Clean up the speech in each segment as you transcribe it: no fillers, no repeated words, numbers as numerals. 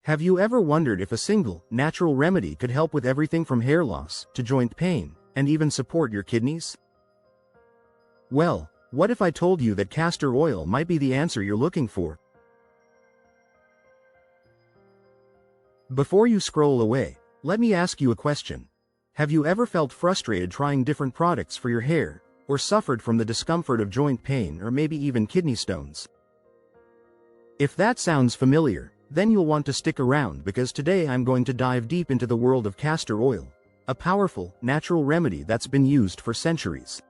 Have you ever wondered if a single, natural remedy could help with everything from hair loss to joint pain, and even support your kidneys? Well, what if I told you that castor oil might be the answer you're looking for? Before you scroll away, let me ask you a question. Have you ever felt frustrated trying different products for your hair, or suffered from the discomfort of joint pain or maybe even kidney stones? If that sounds familiar, then you'll want to stick around because today I'm going to dive deep into the world of castor oil, a powerful, natural remedy that's been used for centuries.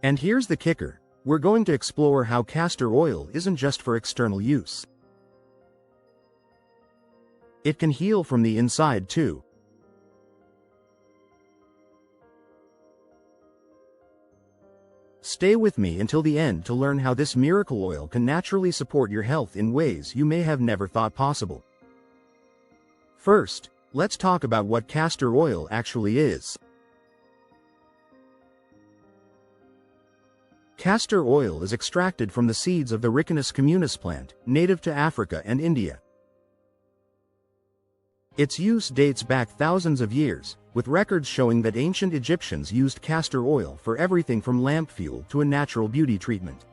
And here's the kicker, we're going to explore how castor oil isn't just for external use. It can heal from the inside too. Stay with me until the end to learn how this miracle oil can naturally support your health in ways you may have never thought possible. First, let's talk about what castor oil actually is. Castor oil is extracted from the seeds of the Ricinus communis plant, native to Africa and India. Its use dates back thousands of years, with records showing that ancient Egyptians used castor oil for everything from lamp fuel to a natural beauty treatment.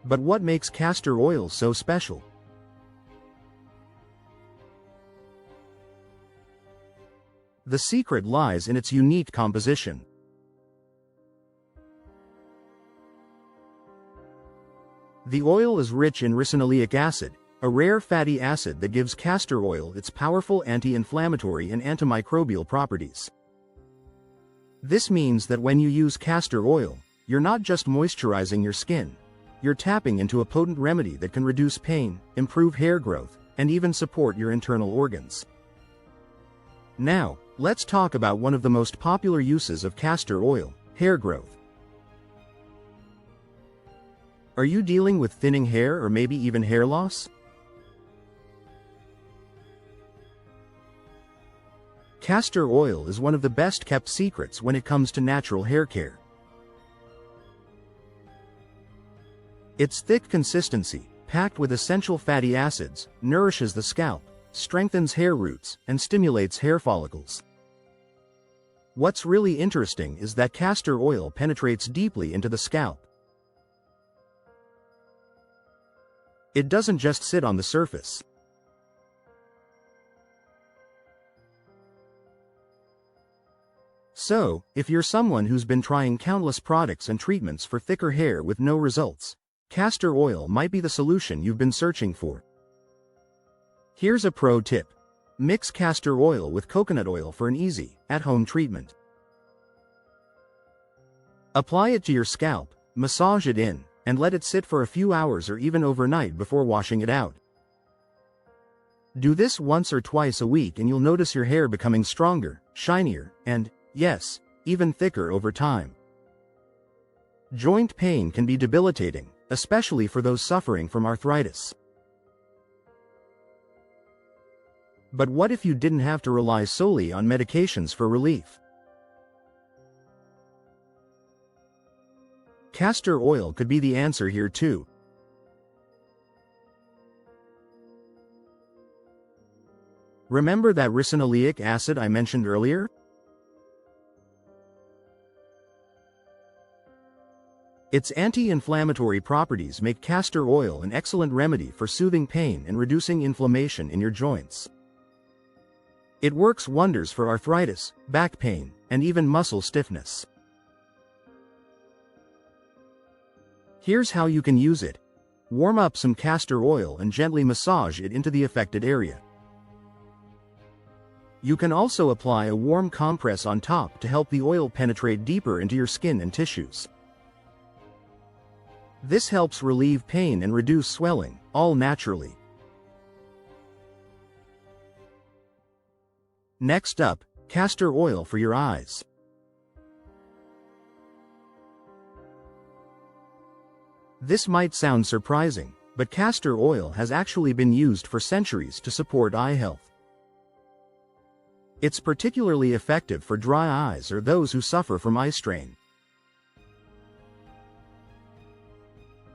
But what makes castor oil so special? The secret lies in its unique composition. The oil is rich in ricinoleic acid, a rare fatty acid that gives castor oil its powerful anti-inflammatory and antimicrobial properties. This means that when you use castor oil, you're not just moisturizing your skin, you're tapping into a potent remedy that can reduce pain, improve hair growth, and even support your internal organs. Now, let's talk about one of the most popular uses of castor oil, hair growth. Are you dealing with thinning hair or maybe even hair loss? Castor oil is one of the best kept secrets when it comes to natural hair care. Its thick consistency, packed with essential fatty acids, nourishes the scalp, strengthens hair roots, and stimulates hair follicles. What's really interesting is that castor oil penetrates deeply into the scalp. It doesn't just sit on the surface. So, if you're someone who's been trying countless products and treatments for thicker hair with no results, castor oil might be the solution you've been searching for. Here's a pro tip. Mix castor oil with coconut oil for an easy, at-home treatment. Apply it to your scalp, massage it in, and let it sit for a few hours or even overnight before washing it out. Do this once or twice a week and you'll notice your hair becoming stronger, shinier, and, yes, even thicker over time. Joint pain can be debilitating, especially for those suffering from arthritis. But what if you didn't have to rely solely on medications for relief? Castor oil could be the answer here too. Remember that ricinoleic acid I mentioned earlier? Its anti-inflammatory properties make castor oil an excellent remedy for soothing pain and reducing inflammation in your joints. It works wonders for arthritis, back pain, and even muscle stiffness. Here's how you can use it. Warm up some castor oil and gently massage it into the affected area. You can also apply a warm compress on top to help the oil penetrate deeper into your skin and tissues. This helps relieve pain and reduce swelling, all naturally. Next up, castor oil for your eyes. This might sound surprising, but castor oil has actually been used for centuries to support eye health. It's particularly effective for dry eyes or those who suffer from eye strain.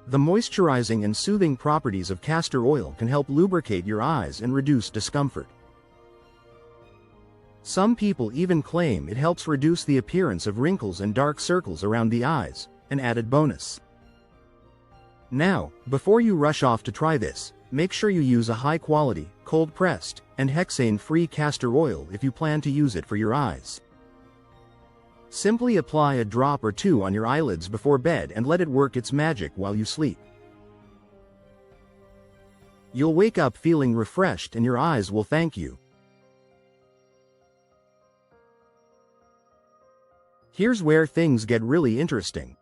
The moisturizing and soothing properties of castor oil can help lubricate your eyes and reduce discomfort. Some people even claim it helps reduce the appearance of wrinkles and dark circles around the eyes, an added bonus. Now, before you rush off to try this, make sure you use a high-quality, cold-pressed, and hexane-free castor oil if you plan to use it for your eyes. Simply apply a drop or two on your eyelids before bed and let it work its magic while you sleep. You'll wake up feeling refreshed and your eyes will thank you. Here's where things get really interesting.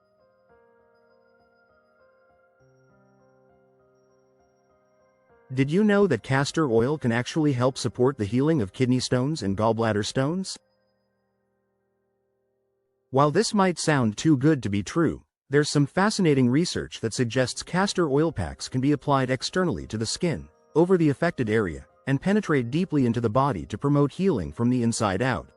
Did you know that castor oil can actually help support the healing of kidney stones and gallbladder stones? While this might sound too good to be true, there's some fascinating research that suggests castor oil packs can be applied externally to the skin, over the affected area, and penetrate deeply into the body to promote healing from the inside out.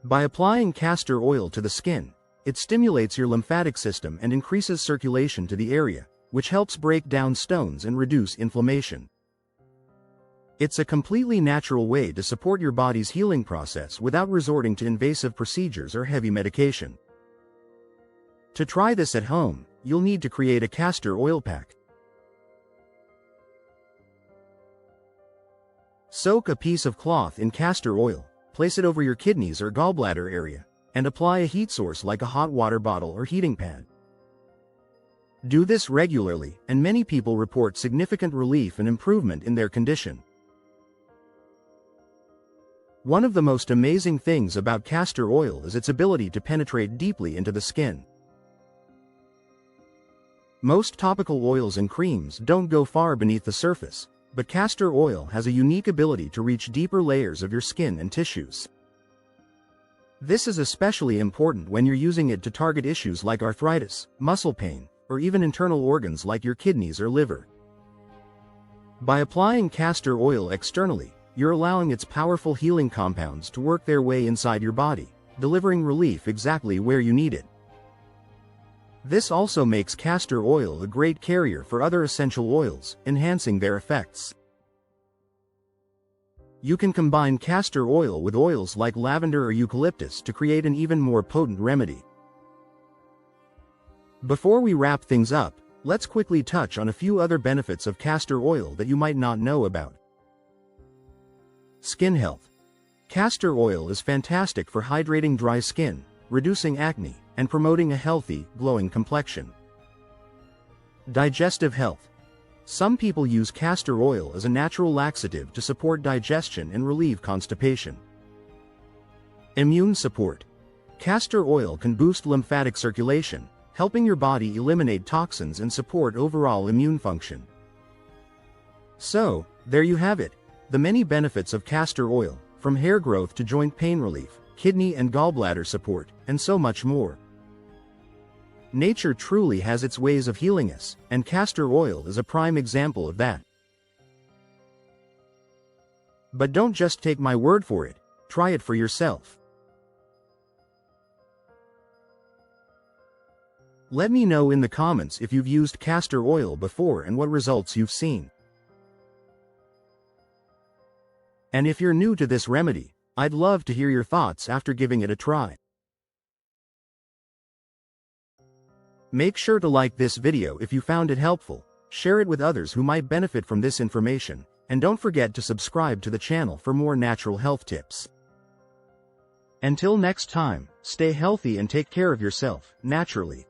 By applying castor oil to the skin, it stimulates your lymphatic system and increases circulation to the area, which helps break down stones and reduce inflammation. It's a completely natural way to support your body's healing process without resorting to invasive procedures or heavy medication. To try this at home, you'll need to create a castor oil pack. Soak a piece of cloth in castor oil, place it over your kidneys or gallbladder area, and apply a heat source like a hot water bottle or heating pad. Do this regularly, and many people report significant relief and improvement in their condition. One of the most amazing things about castor oil is its ability to penetrate deeply into the skin. Most topical oils and creams don't go far beneath the surface, but castor oil has a unique ability to reach deeper layers of your skin and tissues. This is especially important when you're using it to target issues like arthritis, muscle pain, or even internal organs like your kidneys or liver. By applying castor oil externally, you're allowing its powerful healing compounds to work their way inside your body, delivering relief exactly where you need it. This also makes castor oil a great carrier for other essential oils, enhancing their effects. You can combine castor oil with oils like lavender or eucalyptus to create an even more potent remedy. Before we wrap things up, let's quickly touch on a few other benefits of castor oil that you might not know about. Skin health. Castor oil is fantastic for hydrating dry skin, reducing acne, and promoting a healthy, glowing complexion. Digestive health. Some people use castor oil as a natural laxative to support digestion and relieve constipation. Immune support. Castor oil can boost lymphatic circulation, helping your body eliminate toxins and support overall immune function. So, there you have it, the many benefits of castor oil, from hair growth to joint pain relief, kidney and gallbladder support, and so much more. Nature truly has its ways of healing us, and castor oil is a prime example of that. But don't just take my word for it, try it for yourself. Let me know in the comments if you've used castor oil before and what results you've seen. And if you're new to this remedy, I'd love to hear your thoughts after giving it a try. Make sure to like this video if you found it helpful, share it with others who might benefit from this information, and don't forget to subscribe to the channel for more natural health tips. Until next time, stay healthy and take care of yourself, naturally.